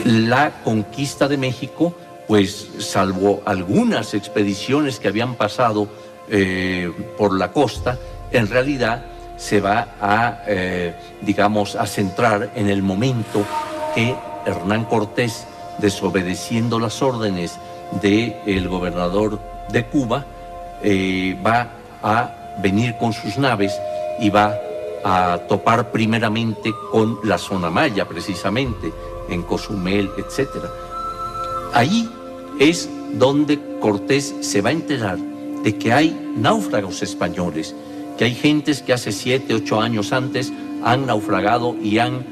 La conquista de México, pues salvo algunas expediciones que habían pasado por la costa, en realidad se va a, digamos, a centrar en el momento que Hernán Cortés, desobedeciendo las órdenes del gobernador de Cuba, va a venir con sus naves y va a topar primeramente con la zona maya, precisamente, en Cozumel, etc. Ahí es donde Cortés se va a enterar de que hay náufragos españoles, que hay gentes que hace 7, 8 años antes han naufragado y han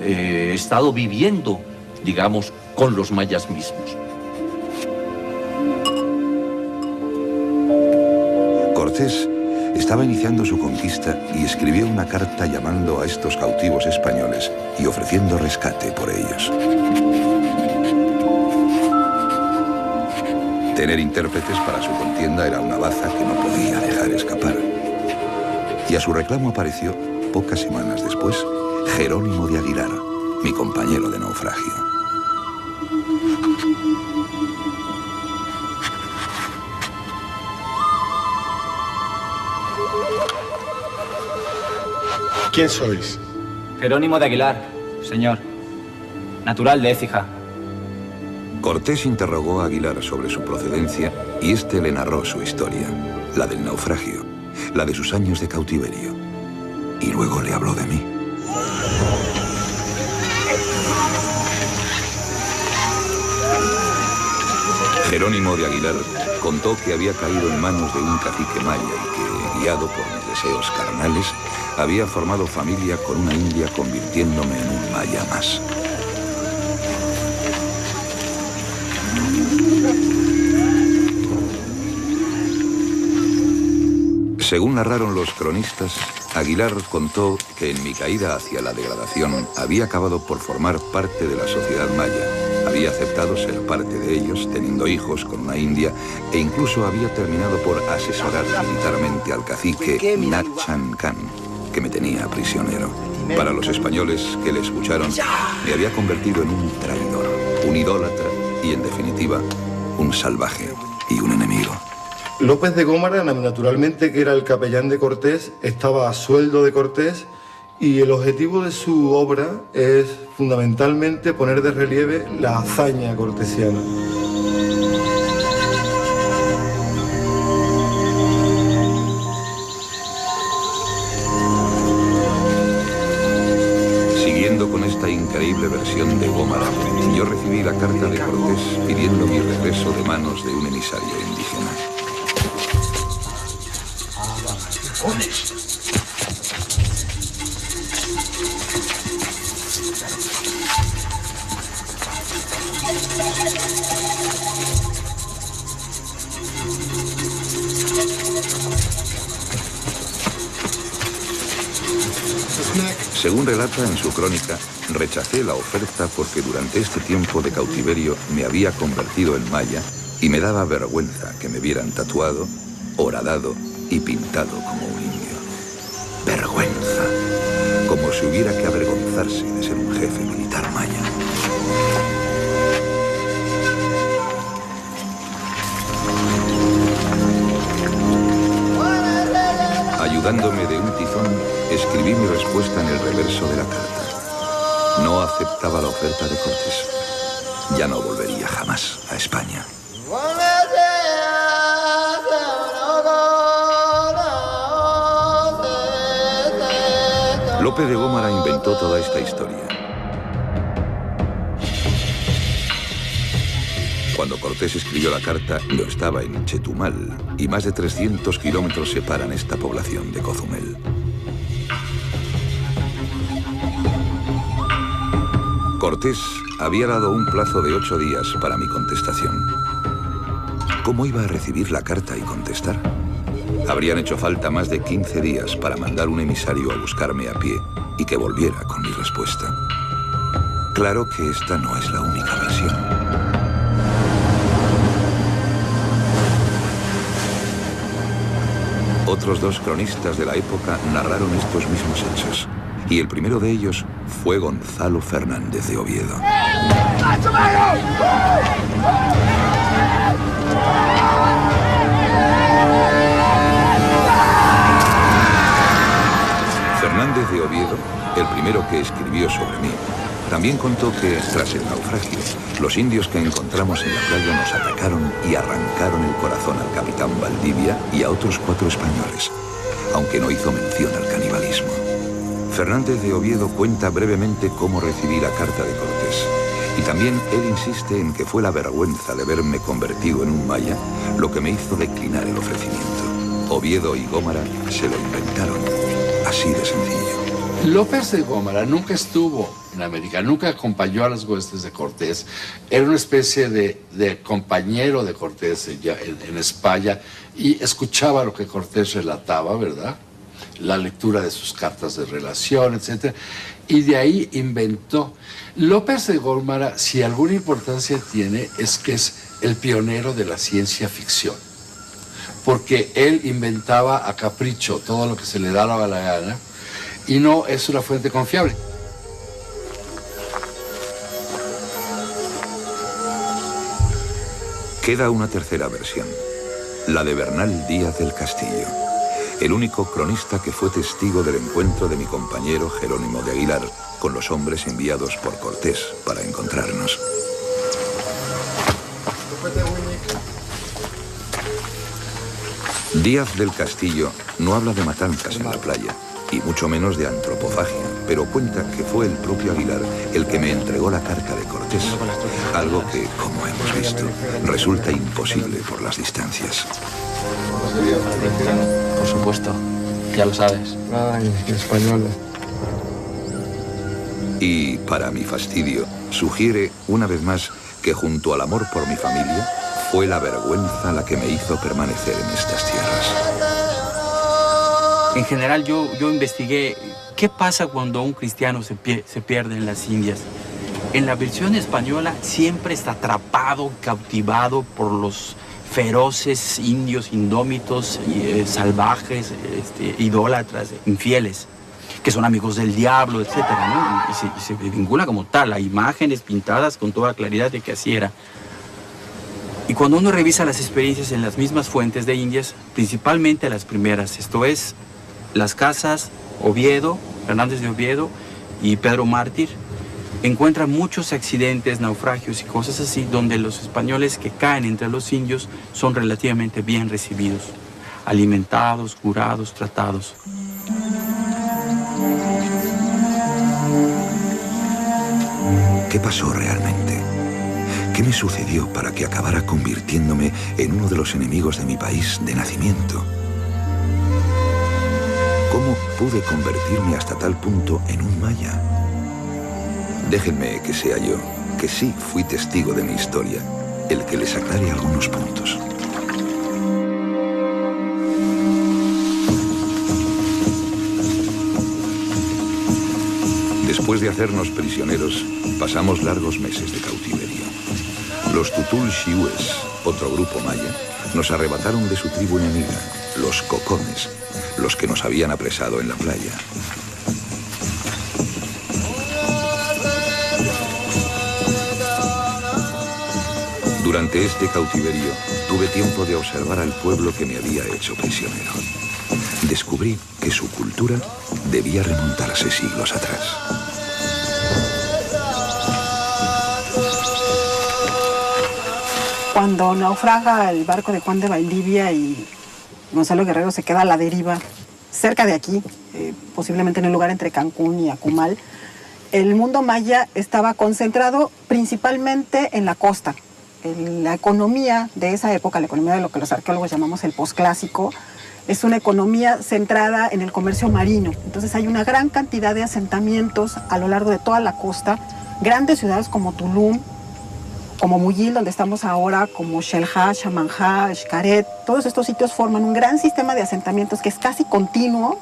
estado viviendo, digamos, con los mayas mismos. Cortés estaba iniciando su conquista y escribió una carta llamando a estos cautivos españoles y ofreciendo rescate por ellos. Tener intérpretes para su contienda era una baza que no podía dejar escapar. Y a su reclamo apareció, pocas semanas después, Jerónimo de Aguilar, mi compañero de naufragio. ¿Quién sois? Jerónimo de Aguilar, señor. Natural de Écija. Cortés interrogó a Aguilar sobre su procedencia y este le narró su historia, la del naufragio, la de sus años de cautiverio. Y luego le habló de mí. Jerónimo de Aguilar contó que había caído en manos de un cacique maya y que, guiado por mis deseos carnales, había formado familia con una india, convirtiéndome en un maya más. Según narraron los cronistas, Aguilar contó que en mi caída hacia la degradación había acabado por formar parte de la sociedad maya, había aceptado ser parte de ellos, teniendo hijos con una india, e incluso había terminado por asesorar militarmente al cacique Nachan Khan, que me tenía prisionero. Para los españoles que le escucharon, me había convertido en un traidor, un idólatra y, en definitiva, un salvaje y un enemigo. López de Gómara, naturalmente, que era el capellán de Cortés, estaba a sueldo de Cortés y el objetivo de su obra es fundamentalmente poner de relieve la hazaña cortesiana. Siguiendo con esta increíble versión de Gómara, yo recibí la carta de Cortés pidiendo mi regreso de manos de un emisario indígena. Según relata en su crónica, rechacé la oferta porque durante este tiempo de cautiverio me había convertido en maya y me daba vergüenza que me vieran tatuado, horadado y pintado como un indio. Vergüenza. Como si hubiera que avergonzarse de ser un jefe militar maya. Ayudándome de un tizón, escribí mi respuesta en el reverso de la carta. No aceptaba la oferta de Cortés. Ya no volvería jamás a España. Lope de Gómara inventó toda esta historia. Cuando Cortés escribió la carta, yo estaba en Chetumal, y más de 300 kilómetros separan esta población de Cozumel. Cortés había dado un plazo de 8 días para mi contestación. ¿Cómo iba a recibir la carta y contestar? Habrían hecho falta más de 15 días para mandar un emisario a buscarme a pie y que volviera con mi respuesta. Claro que esta no es la única versión. Otros dos cronistas de la época narraron estos mismos hechos. Y el primero de ellos fue Gonzalo Fernández de Oviedo. Fernández de Oviedo, el primero que escribió sobre mí, también contó que, tras el naufragio, los indios que encontramos en la playa nos atacaron y arrancaron el corazón al capitán Valdivia y a otros 4 españoles, aunque no hizo mención al canibalismo. Fernández de Oviedo cuenta brevemente cómo recibí la carta de Cortés, y también él insiste en que fue la vergüenza de verme convertido en un maya lo que me hizo declinar el ofrecimiento. Oviedo y Gómara se lo inventaron, así de sencillo. López de Gómara nunca estuvo en América, nunca acompañó a las huestes de Cortés. Era una especie de compañero de Cortés en España y escuchaba lo que Cortés relataba, ¿verdad? La lectura de sus cartas de relación, etc. Y de ahí inventó. López de Gómara, si alguna importancia tiene, es que es el pionero de la ciencia ficción. Porque él inventaba a capricho todo lo que se le daba la gana y no es una fuente confiable. Queda una tercera versión, la de Bernal Díaz del Castillo, el único cronista que fue testigo del encuentro de mi compañero Jerónimo de Aguilar con los hombres enviados por Cortés para encontrarnos. Díaz del Castillo no habla de matanzas en la playa, y mucho menos de antropofagia, pero cuenta que fue el propio Aguilar el que me entregó la carta de Cortés, algo que, como hemos visto, resulta imposible por las distancias. Por supuesto, ya lo sabes. Ay, española. Y, para mi fastidio, sugiere, una vez más, que junto al amor por mi familia, fue la vergüenza la que me hizo permanecer en estas tierras. En general, yo investigué qué pasa cuando un cristiano se pierde en las Indias. En la versión española siempre está atrapado, cautivado por los feroces indios indómitos, salvajes, idólatras, infieles, que son amigos del diablo, etc., ¿no? Y se vincula como tal a imágenes pintadas con toda claridad de que así era. Y cuando uno revisa las experiencias en las mismas fuentes de Indias, principalmente las primeras, esto es, Las Casas, Oviedo, Fernández de Oviedo y Pedro Mártir, encuentran muchos accidentes, naufragios y cosas así, donde los españoles que caen entre los indios son relativamente bien recibidos, alimentados, curados, tratados. ¿Qué pasó realmente? ¿Qué me sucedió para que acabara convirtiéndome en uno de los enemigos de mi país de nacimiento? ¿Cómo pude convertirme hasta tal punto en un maya? Déjenme que sea yo, que sí fui testigo de mi historia, el que les aclare algunos puntos. Después de hacernos prisioneros, pasamos largos meses de cautiverio. Los Tutul Xiúes, otro grupo maya, nos arrebataron de su tribu enemiga, los Cocones, los que nos habían apresado en la playa. Durante este cautiverio, tuve tiempo de observar al pueblo que me había hecho prisionero. Descubrí que su cultura debía remontarse siglos atrás. Cuando naufraga el barco de Juan de Valdivia y Gonzalo Guerrero se queda a la deriva, cerca de aquí, posiblemente en un lugar entre Cancún y Akumal, el mundo maya estaba concentrado principalmente en la costa. La economía de esa época, la economía de lo que los arqueólogos llamamos el posclásico, es una economía centrada en el comercio marino. Entonces hay una gran cantidad de asentamientos a lo largo de toda la costa, grandes ciudades como Tulum, como Muyil, donde estamos ahora, como Xel-Há, Xamanjá, Xcaret. Todos estos sitios forman un gran sistema de asentamientos que es casi continuo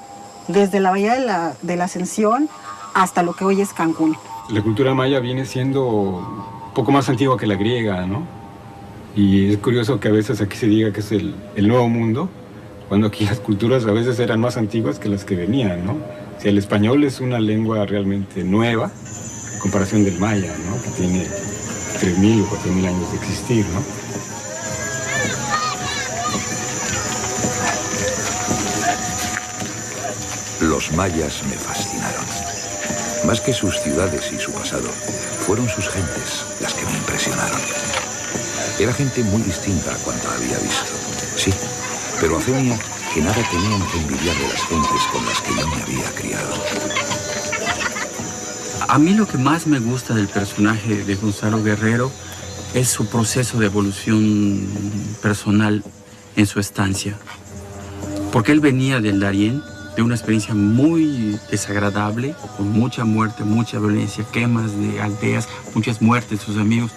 desde la Bahía de la Ascensión hasta lo que hoy es Cancún. La cultura maya viene siendo un poco más antigua que la griega, ¿no? Y es curioso que a veces aquí se diga que es el nuevo mundo, cuando aquí las culturas a veces eran más antiguas que las que venían, ¿no? O sea, el español es una lengua realmente nueva en comparación del maya, ¿no? Que tiene 3.000 o 4.000 años de existir, ¿no? Los mayas me fascinaron. Más que sus ciudades y su pasado, fueron sus gentes las que me impresionaron. Era gente muy distinta a cuanta había visto. Sí, pero a fe mía que nada tenían que envidiar de las gentes con las que yo me había criado. A mí lo que más me gusta del personaje de Gonzalo Guerrero es su proceso de evolución personal en su estancia. Porque él venía del Darién, de una experiencia muy desagradable, con mucha muerte, mucha violencia, quemas de aldeas, muchas muertes de sus amigos.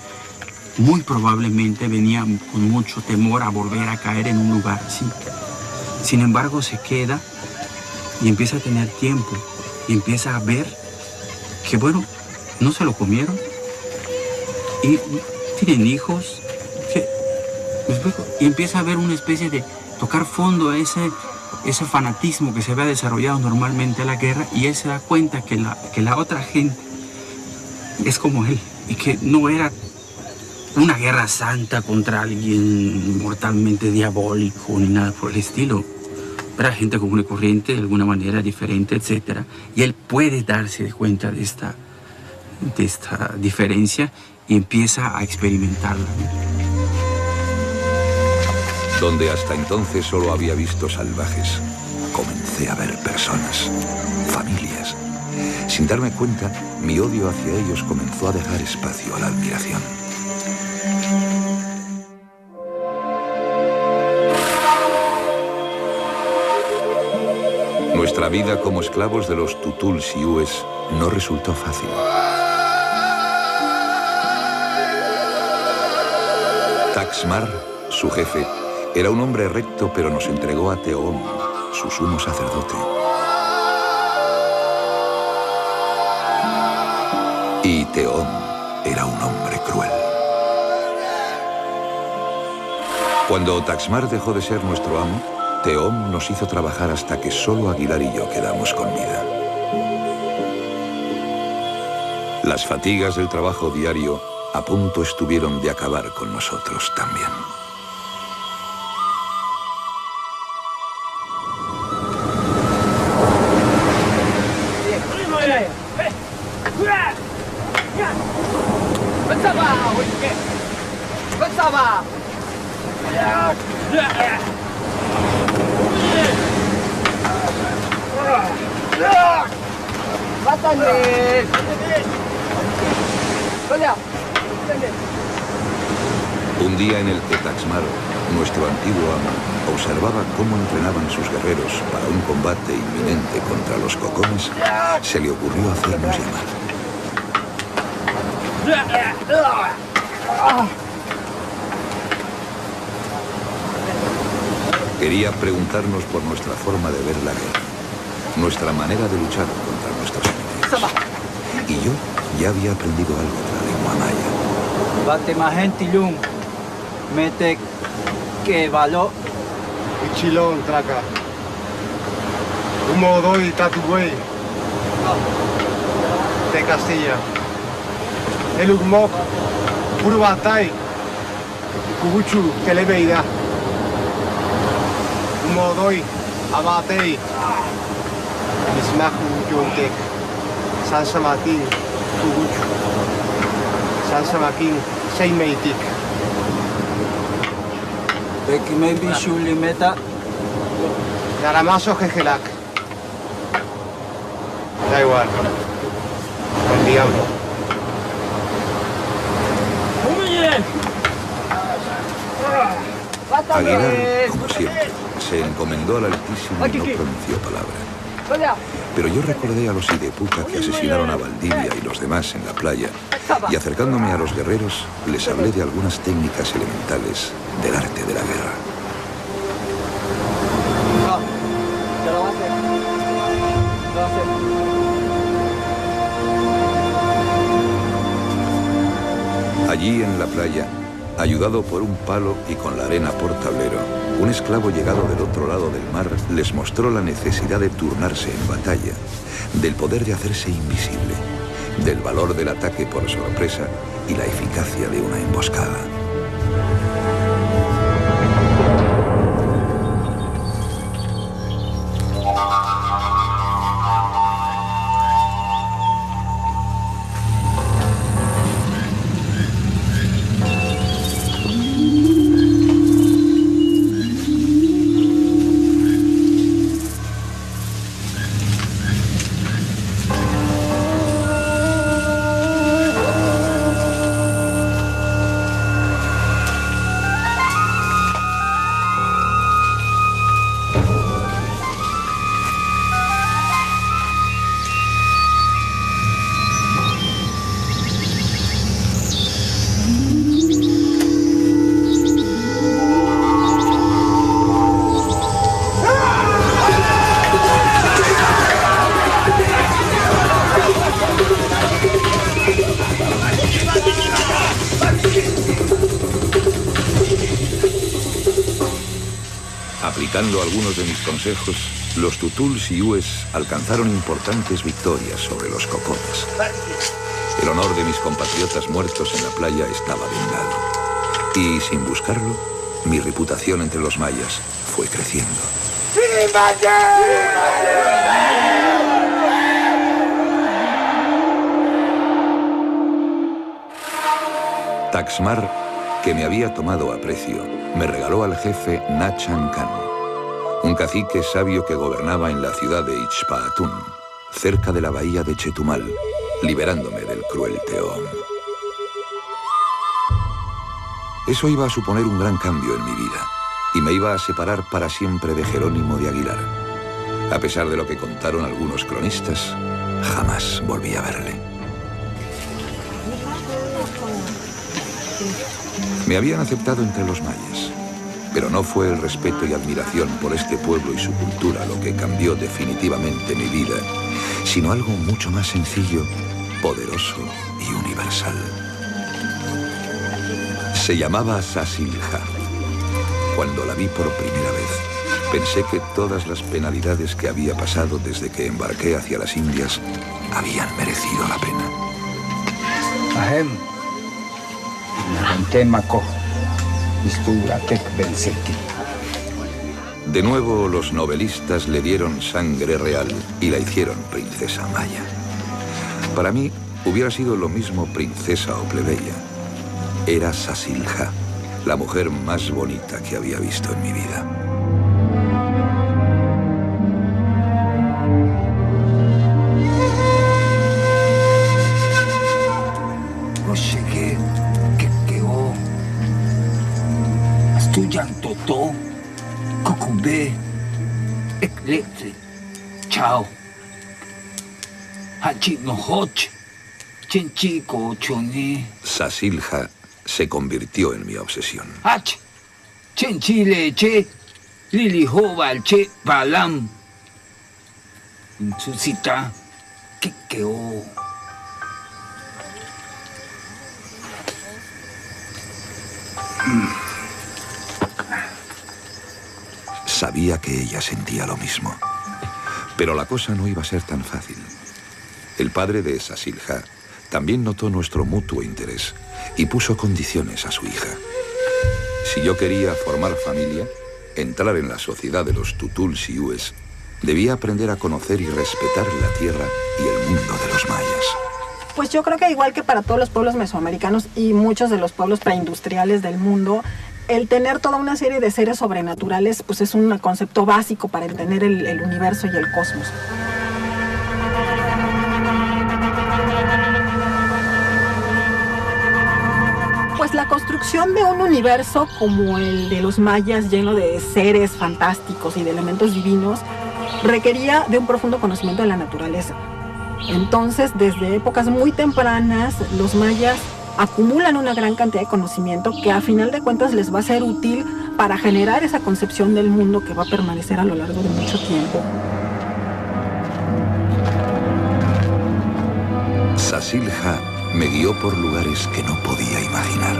Muy probablemente venía con mucho temor a volver a caer en un lugar así. Sin embargo, se queda y empieza a tener tiempo y empieza a ver que, bueno, no se lo comieron y tienen hijos. Y empieza a ver una especie de tocar fondo a ese fanatismo que se había desarrollado normalmente a la guerra, y él se da cuenta que la otra gente es como él y que no era una guerra santa contra alguien mortalmente diabólico ni nada por el estilo. Era gente común y corriente, de alguna manera diferente, etc. Y él puede darse cuenta de esta diferencia y empieza a experimentarla. Donde hasta entonces solo había visto salvajes, comencé a ver personas, familias. Sin darme cuenta, mi odio hacia ellos comenzó a dejar espacio a la admiración. Nuestra vida como esclavos de los tutul-siúes no resultó fácil. Taxmar, su jefe, era un hombre recto, pero nos entregó a Teón, su sumo sacerdote. Y Teón era un hombre cruel. Cuando Taxmar dejó de ser nuestro amo, Teón nos hizo trabajar hasta que solo Aguilar y yo quedamos con vida. Las fatigas del trabajo diario a punto estuvieron de acabar con nosotros también. Un día en el que Taxmar, nuestro antiguo amo, observaba cómo entrenaban sus guerreros para un combate inminente contra los cocones, se le ocurrió hacernos llamar. Quería preguntarnos por nuestra forma de ver la guerra, nuestra manera de luchar contra nuestros enemigos. Y yo ya había aprendido algo de la lengua maya. Bate magentilum, mete que való. Ichilón, traca. Humo doy tatugüey. De Castilla. El Ugmok, Purbatay, Kubuchu, Televeida. Humo doy, Abatei. Mismahu Yontek. Sansa Matin, Kubuchu. Sansa Makin, Seimeitik. Peki me bishuli meta. Naramazo Jejelak. Da igual. Con diablo. Aguilar, como siempre, se encomendó al Altísimo y no pronunció palabra. Pero yo recordé a los hideputa que asesinaron a Valdivia y los demás en la playa, y acercándome a los guerreros, les hablé de algunas técnicas elementales del arte de la guerra. Allí en la playa, ayudado por un palo y con la arena por tablero, un esclavo llegado del otro lado del mar les mostró la necesidad de turnarse en batalla, del poder de hacerse invisible, del valor del ataque por sorpresa y la eficacia de una emboscada. Aplicando algunos de mis consejos, los tutul-siúes alcanzaron importantes victorias sobre los cocotes. El honor de mis compatriotas muertos en la playa estaba vengado. Y, sin buscarlo, mi reputación entre los mayas fue creciendo. Taxmar, que me había tomado aprecio, me regaló al jefe Nachan Khan, un cacique sabio que gobernaba en la ciudad de Ixpaatún, cerca de la bahía de Chetumal, liberándome del cruel Teón. Eso iba a suponer un gran cambio en mi vida y me iba a separar para siempre de Jerónimo de Aguilar. A pesar de lo que contaron algunos cronistas, jamás volví a verle. Me habían aceptado entre los mayas, pero no fue el respeto y admiración por este pueblo y su cultura lo que cambió definitivamente mi vida, sino algo mucho más sencillo, poderoso y universal. Se llamaba Sasilja. Cuando la vi por primera vez, pensé que todas las penalidades que había pasado desde que embarqué hacia las Indias habían merecido la pena. Ahem. De nuevo, los novelistas le dieron sangre real y la hicieron princesa maya. Para mí, hubiera sido lo mismo princesa o plebeya. Era Sasilja, la mujer más bonita que había visto en mi vida. Toto, Cocubé, Eclectric, Chao, Hachinohoch, Chenchico, Chone. Sasilja se convirtió en mi obsesión. Hach, Chenchile, Che, Lilihoval, Che, Balam, Susita, Kikeo. Sabía que ella sentía lo mismo, pero la cosa no iba a ser tan fácil. El padre de Sasilja también notó nuestro mutuo interés y puso condiciones a su hija. Si yo quería formar familia, entrar en la sociedad de los tutul-siúes, debía aprender a conocer y respetar la tierra y el mundo de los mayas. Pues yo creo que igual que para todos los pueblos mesoamericanos y muchos de los pueblos preindustriales del mundo, el tener toda una serie de seres sobrenaturales pues es un concepto básico para entender el universo y el cosmos. Pues la construcción de un universo como el de los mayas, lleno de seres fantásticos y de elementos divinos, requería de un profundo conocimiento de la naturaleza. Entonces, desde épocas muy tempranas, los mayas acumulan una gran cantidad de conocimiento que a final de cuentas les va a ser útil para generar esa concepción del mundo que va a permanecer a lo largo de mucho tiempo. Sasilja me guió por lugares que no podía imaginar.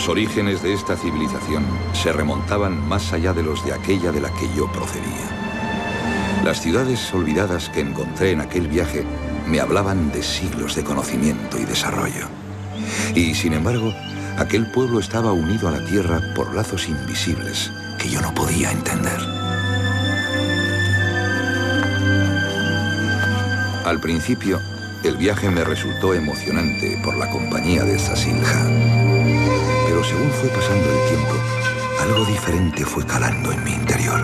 Los orígenes de esta civilización se remontaban más allá de los de aquella de la que yo procedía. Las ciudades olvidadas que encontré en aquel viaje me hablaban de siglos de conocimiento y desarrollo. Y, sin embargo, aquel pueblo estaba unido a la tierra por lazos invisibles que yo no podía entender. Al principio, el viaje me resultó emocionante por la compañía de Sasilja. Pero según fue pasando el tiempo, algo diferente fue calando en mi interior.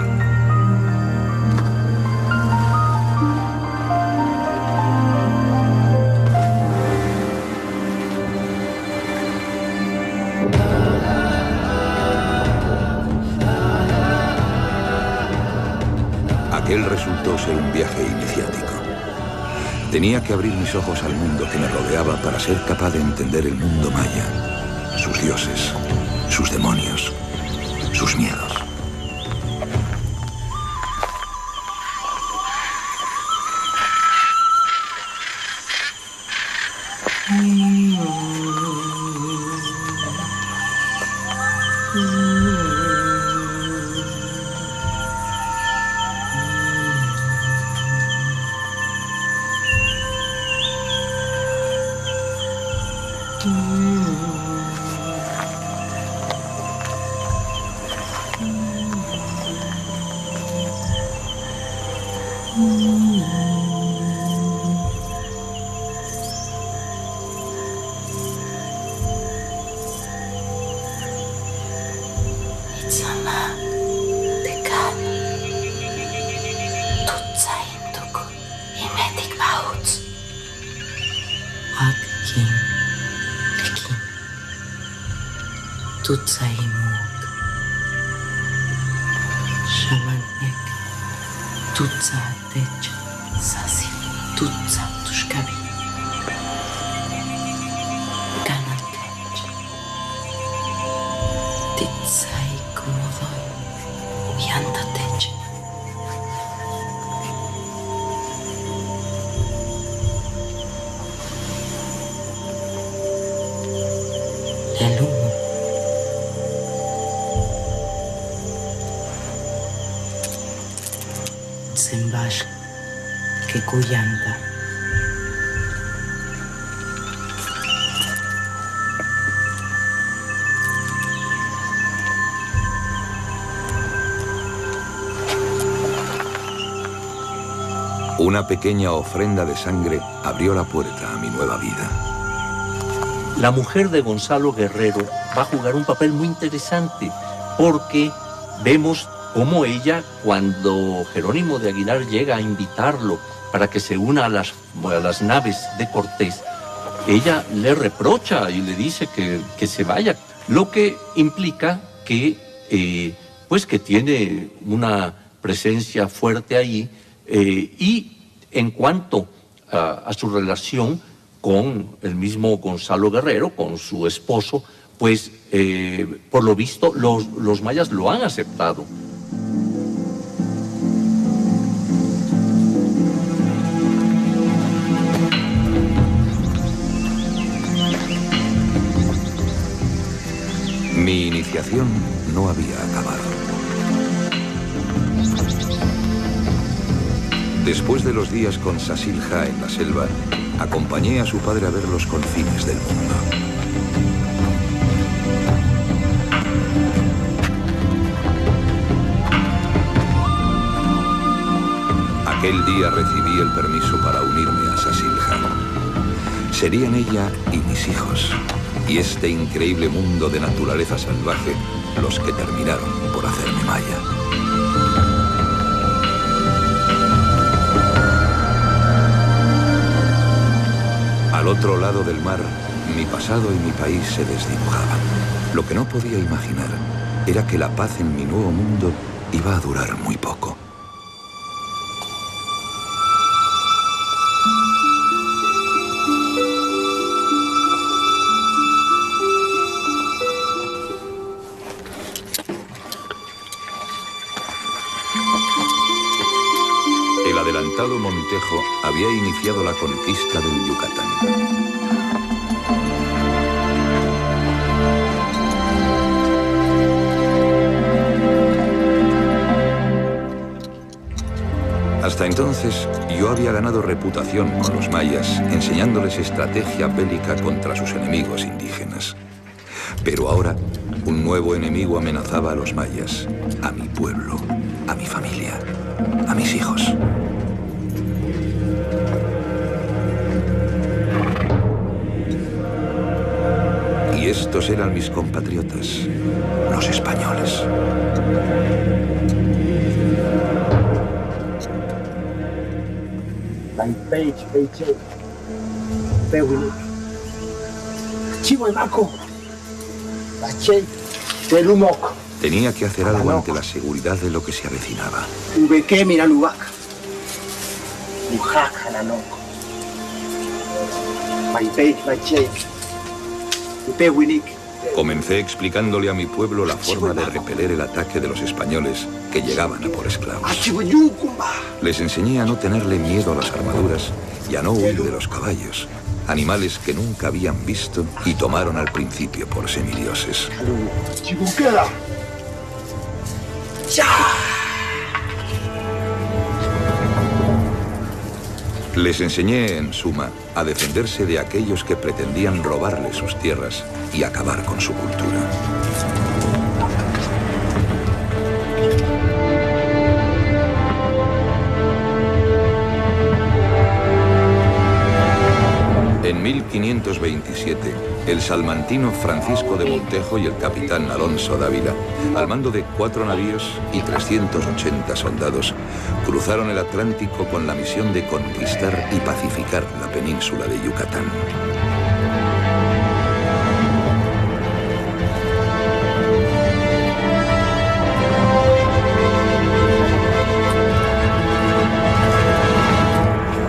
Aquel resultó ser un viaje iniciático. Tenía que abrir mis ojos al mundo que me rodeaba para ser capaz de entender el mundo maya, sus dioses, sus demonios, sus miedos. Una pequeña ofrenda de sangre abrió la puerta a mi nueva vida. La mujer de Gonzalo Guerrero va a jugar un papel muy interesante porque vemos cómo ella, cuando Jerónimo de Aguilar llega a invitarlo para que se una a las naves de Cortés, ella le reprocha y le dice que se vaya, lo que implica que, pues que tiene una presencia fuerte ahí. Y en cuanto a su relación con el mismo Gonzalo Guerrero, con su esposo, pues por lo visto los mayas lo han aceptado. Mi iniciación no había acabado. Después de los días con Sasilja en la selva, acompañé a su padre a ver los confines del mundo. Aquel día recibí el permiso para unirme a Sasilja. Serían ella y mis hijos, y este increíble mundo de naturaleza salvaje, los que terminaron por hacerme maya. Al otro lado del mar, mi pasado y mi país se desdibujaban. Lo que no podía imaginar era que la paz en mi nuevo mundo iba a durar muy poco. El adelantado Montejo había iniciado la conquista del Yucatán. Hasta entonces, yo había ganado reputación con los mayas, enseñándoles estrategia bélica contra sus enemigos indígenas. Pero ahora, un nuevo enemigo amenazaba a los mayas, a mi pueblo, a mi familia, a mis hijos. Y estos eran mis compatriotas, los españoles. Tenía que hacer algo ante la seguridad de lo que se avecinaba. Comencé explicándole a mi pueblo la forma de repeler el ataque de los españoles que llegaban a por esclavos. Les enseñé a no tenerle miedo a las armaduras y a no huir de los caballos, animales que nunca habían visto y tomaron al principio por semidioses. Les enseñé, en suma, a defenderse de aquellos que pretendían robarle sus tierras y acabar con su cultura. En 1527, el salmantino Francisco de Montejo y el capitán Alonso Dávila, al mando de 4 navíos y 380 soldados, cruzaron el Atlántico con la misión de conquistar y pacificar la península de Yucatán.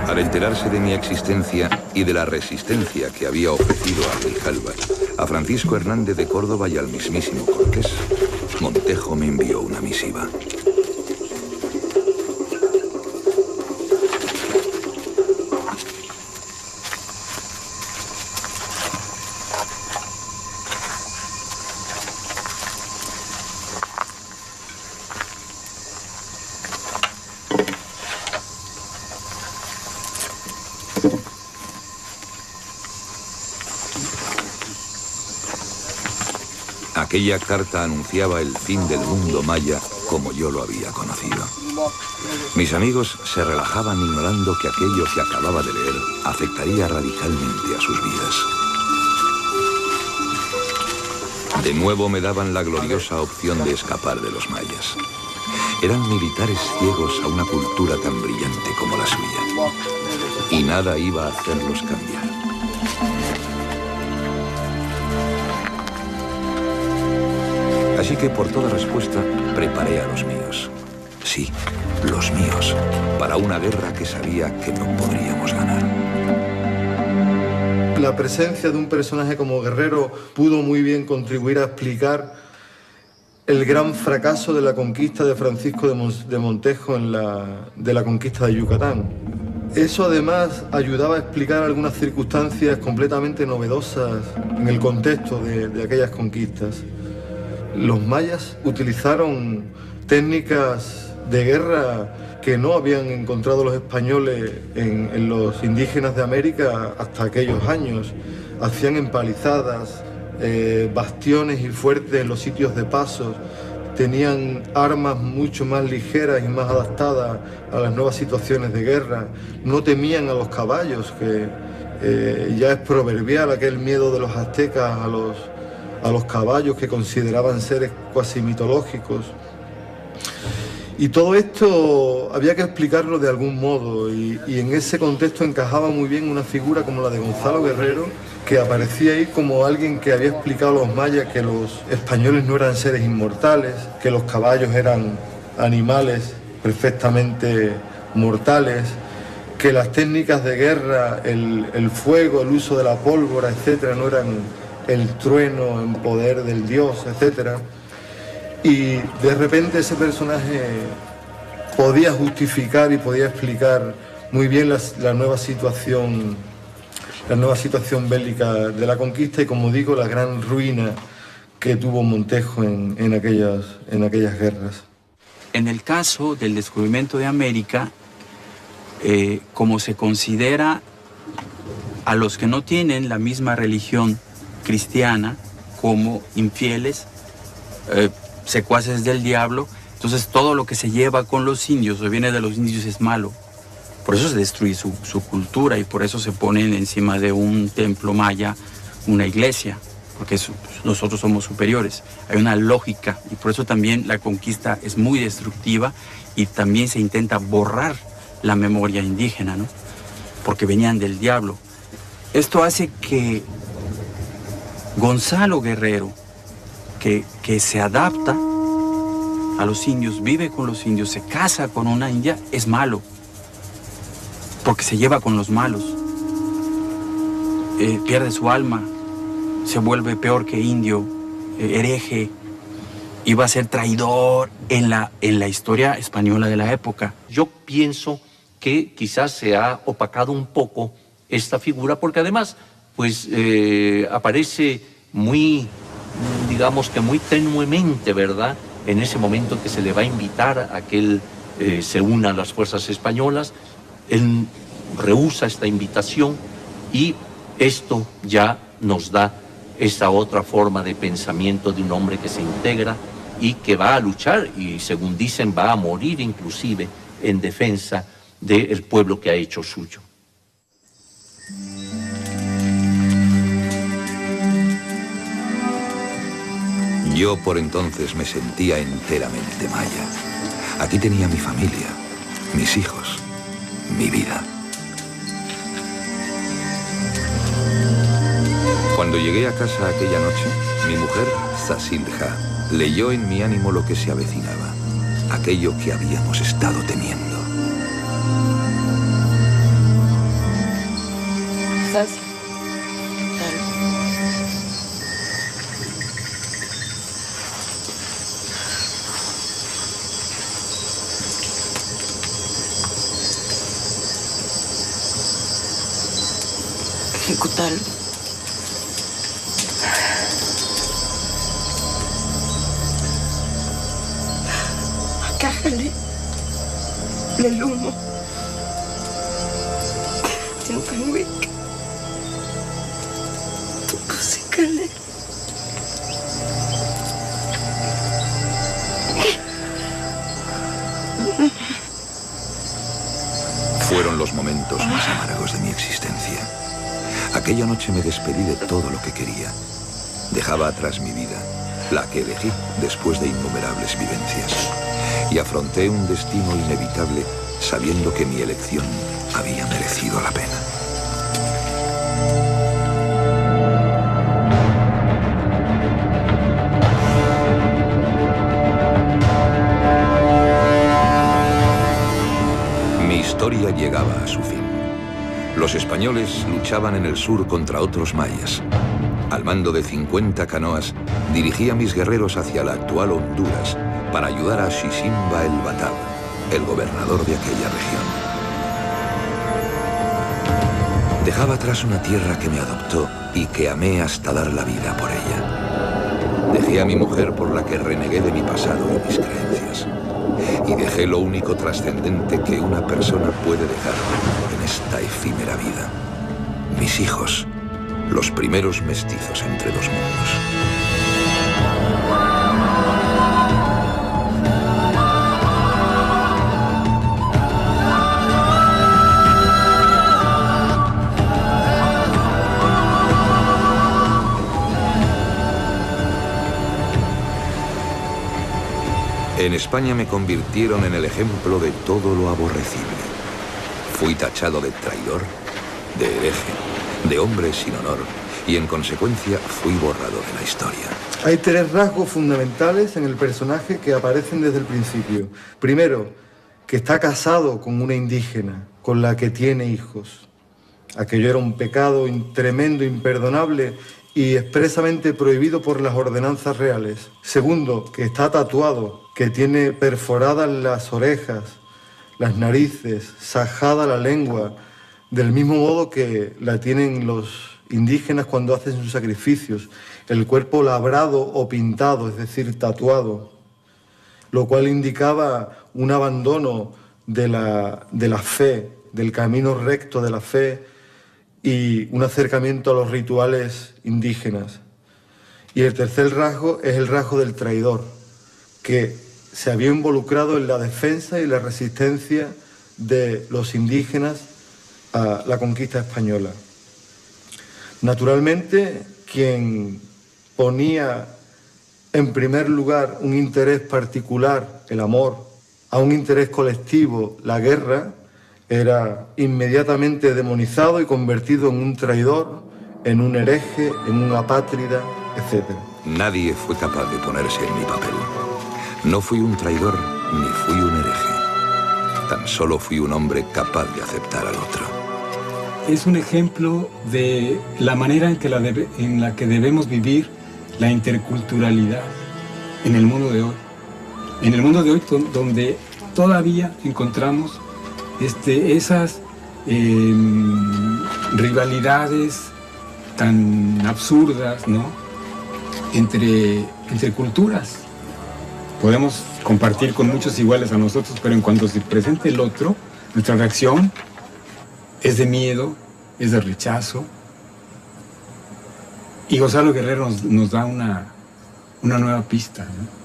Al enterarse de mi existencia y de la resistencia que había ofrecido a Grijalva, a Francisco Hernández de Córdoba y al mismísimo Cortés, Montejo me envió una misiva. Aquella carta anunciaba el fin del mundo maya como yo lo había conocido. Mis amigos se relajaban ignorando que aquello que acababa de leer afectaría radicalmente a sus vidas. De nuevo me daban la gloriosa opción de escapar de los mayas. Eran militares ciegos a una cultura tan brillante como la suya. Y nada iba a hacerlos cambiar. Así que por toda respuesta preparé a los míos. Sí, los míos, para una guerra que sabía que no podríamos ganar. La presencia de un personaje como Guerrero pudo muy bien contribuir a explicar el gran fracaso de la conquista de Francisco de Montejo de la conquista de Yucatán. Eso además ayudaba a explicar algunas circunstancias completamente novedosas en el contexto de aquellas conquistas. Los mayas utilizaron técnicas de guerra que no habían encontrado los españoles en los indígenas de América hasta aquellos años. Hacían empalizadas, bastiones y fuertes en los sitios de paso. Tenían armas mucho más ligeras y más adaptadas a las nuevas situaciones de guerra. No temían a los caballos, que ya es proverbial aquel miedo de los aztecas a los caballos que consideraban seres cuasi mitológicos. Y todo esto había que explicarlo de algún modo, y en ese contexto encajaba muy bien una figura como la de Gonzalo Guerrero, que aparecía ahí como alguien que había explicado a los mayas que los españoles no eran seres inmortales, que los caballos eran animales perfectamente mortales, que las técnicas de guerra, el fuego, el uso de la pólvora, etcétera, no eran el trueno en poder del dios, etcétera. Y de repente ese personaje podía justificar y podía explicar muy bien la nueva situación bélica de la conquista y, como digo, la gran ruina que tuvo Montejo en aquellas guerras. En el caso del descubrimiento de América, como se considera a los que no tienen la misma religión cristiana como infieles, secuaces del diablo. Entonces todo lo que se lleva con los indios o viene de los indios es malo. Por eso se destruye su cultura y por eso se ponen encima de un templo maya una iglesia, porque nosotros somos superiores. Hay una lógica y por eso también la conquista es muy destructiva y también se intenta borrar la memoria indígena, ¿no? Porque venían del diablo. Esto hace que Gonzalo Guerrero, que se adapta a los indios, vive con los indios, se casa con una india, es malo, porque se lleva con los malos, pierde su alma, se vuelve peor que indio, hereje, y va a ser traidor en la historia española de la época. Yo pienso que quizás se ha opacado un poco esta figura, porque además pues aparece muy, digamos que muy tenuemente, ¿verdad?, en ese momento que se le va a invitar a que él se una a las fuerzas españolas. Él rehúsa esta invitación y esto ya nos da esa otra forma de pensamiento de un hombre que se integra y que va a luchar y, según dicen, va a morir inclusive en defensa del pueblo que ha hecho suyo. Yo por entonces me sentía enteramente maya. Aquí tenía mi familia, mis hijos, mi vida. Cuando llegué a casa aquella noche, mi mujer, Zasilja, leyó en mi ánimo lo que se avecinaba, aquello que habíamos estado temiendo. Ejecutarlo. Cájale el humo. Tiantanwick. Tusicale. Fueron los momentos más amargos de mi existencia. Aquella noche me despedí de todo lo que quería. Dejaba atrás mi vida, la que elegí después de innumerables vivencias. Y afronté un destino inevitable sabiendo que mi elección había merecido la pena. Mi historia llegaba a su fin. Los españoles luchaban en el sur contra otros mayas. Al mando de 50 canoas, dirigía a mis guerreros hacia la actual Honduras para ayudar a Xisimba el Batab, el gobernador de aquella región. Dejaba atrás una tierra que me adoptó y que amé hasta dar la vida por ella. Dejé a mi mujer por la que renegué de mi pasado y mis creencias. Y dejé lo único trascendente que una persona puede dejar en esta efímera vida. Mis hijos, los primeros mestizos entre dos mundos. En España me convirtieron en el ejemplo de todo lo aborrecible. Fui tachado de traidor, de hereje, de hombre sin honor, y en consecuencia fui borrado de la historia. Hay tres rasgos fundamentales en el personaje que aparecen desde el principio. Primero, que está casado con una indígena, con la que tiene hijos. Aquello era un pecado tremendo, imperdonable y expresamente prohibido por las ordenanzas reales. Segundo, que está tatuado, que tiene perforadas las orejas, las narices, sajada la lengua, del mismo modo que la tienen los indígenas cuando hacen sus sacrificios, el cuerpo labrado o pintado, es decir, tatuado, lo cual indicaba un abandono de la fe del camino recto de la fe y un acercamiento a los rituales indígenas. Y el tercer rasgo es el rasgo del traidor, que se había involucrado en la defensa y la resistencia de los indígenas a la conquista española. Naturalmente, quien ponía en primer lugar un interés particular, el amor, a un interés colectivo, la guerra, era inmediatamente demonizado y convertido en un traidor, en un hereje, en un apátrida, etc. Nadie fue capaz de ponerse en mi papel. No fui un traidor ni fui un hereje. Tan solo fui un hombre capaz de aceptar al otro. Es un ejemplo de la manera en la que debemos vivir la interculturalidad en el mundo de hoy. En el mundo de hoy donde todavía encontramos esas rivalidades tan absurdas, ¿no? entre culturas. Podemos compartir con muchos iguales a nosotros, pero en cuanto se presente el otro, nuestra reacción es de miedo, es de rechazo. Y Gonzalo Guerrero nos da una nueva pista, ¿no?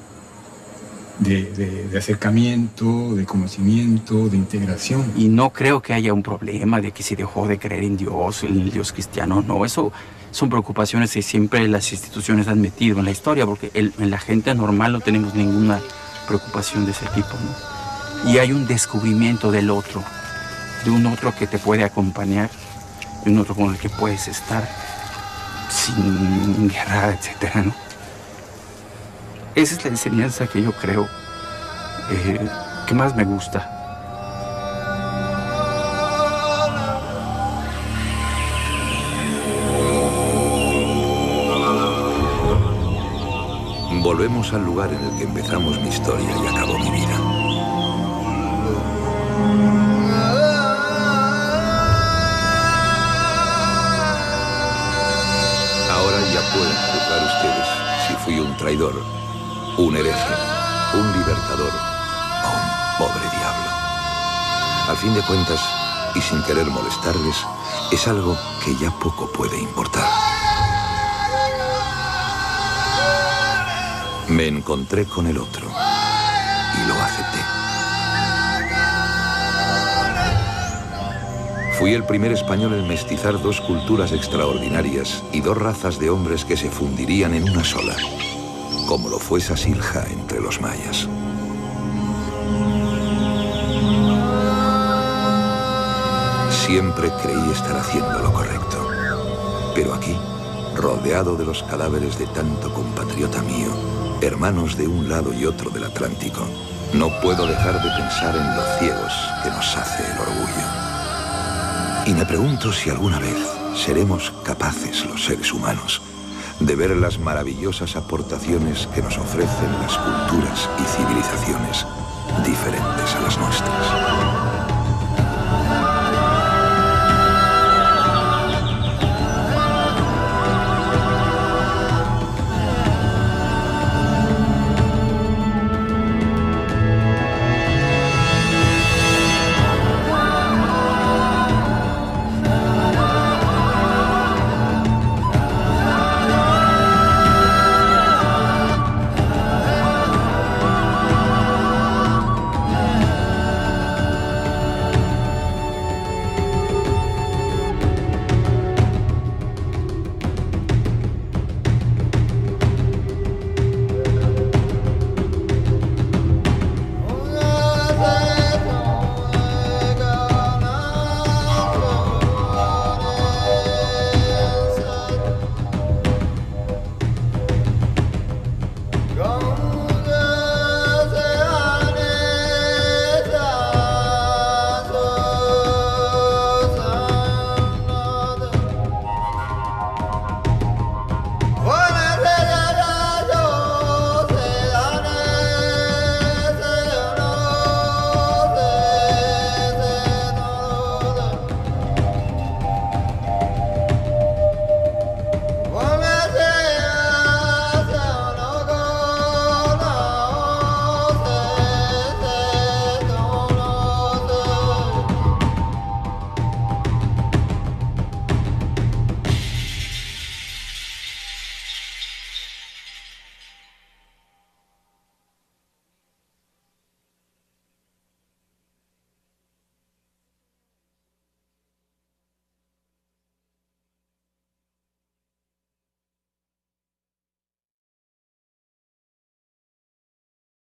de acercamiento, de conocimiento, de integración. Y no creo que haya un problema de que se dejó de creer en Dios, en el Dios cristiano. No, eso son preocupaciones que siempre las instituciones han metido en la historia, porque en la gente normal no tenemos ninguna preocupación de ese tipo, ¿no? Y hay un descubrimiento del otro, de un otro que te puede acompañar, de un otro con el que puedes estar sin guerra, etcétera, ¿no? Esa es la enseñanza que yo creo que más me gusta. Volvemos al lugar en el que empezamos mi historia y acabó mi vida. Ahora ya pueden juzgar ustedes si fui un traidor, un hereje, un libertador o un pobre diablo. Al fin de cuentas, y sin querer molestarles, es algo que ya poco puede importar. Me encontré con el otro y lo acepté. Fui el primer español en mestizar dos culturas extraordinarias y dos razas de hombres que se fundirían en una sola, como lo fue Sasilja entre los mayas. Siempre creí estar haciendo lo correcto, pero aquí, rodeado de los cadáveres de tanto compatriota mío, hermanos de un lado y otro del Atlántico, no puedo dejar de pensar en lo ciegos que nos hace el orgullo. Y me pregunto si alguna vez seremos capaces, los seres humanos, de ver las maravillosas aportaciones que nos ofrecen las culturas y civilizaciones diferentes a las nuestras.